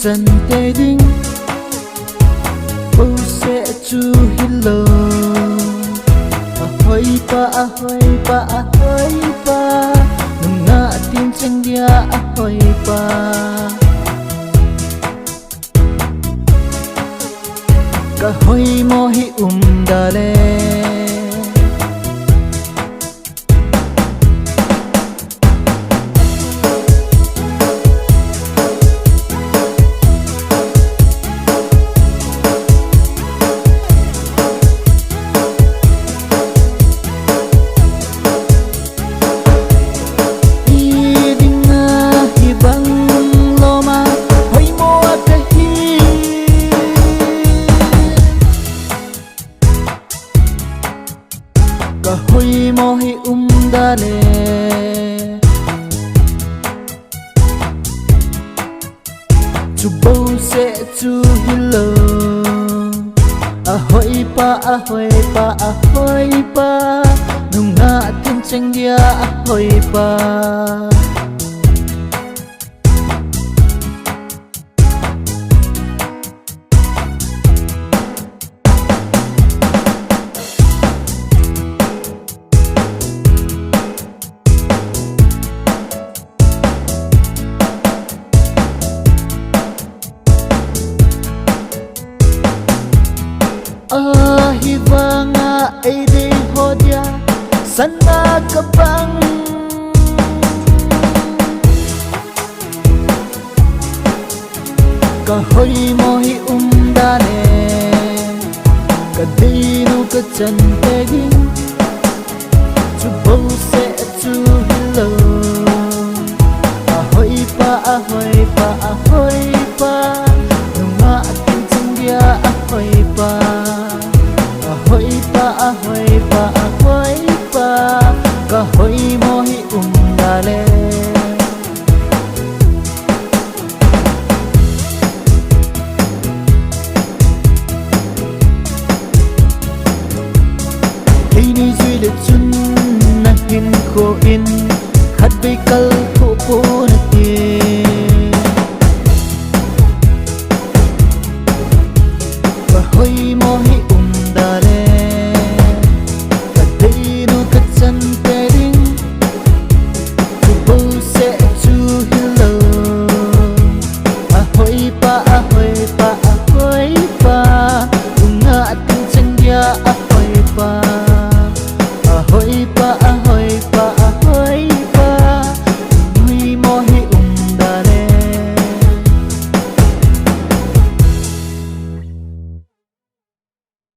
chân tê đinh bầu sẽ chu hello ahoy pa nung nga tin chân dia ahoy pa kahoy mo hi dale kahoy mo hi dale chu bầu sẽ chu hello ahoy pa nung nga tin chang dia ahoy pa hivanga ede hodia sana kabang kahoy mo hi dale kadino ka chan teging chu bầu sẽ chu hello ahoy pa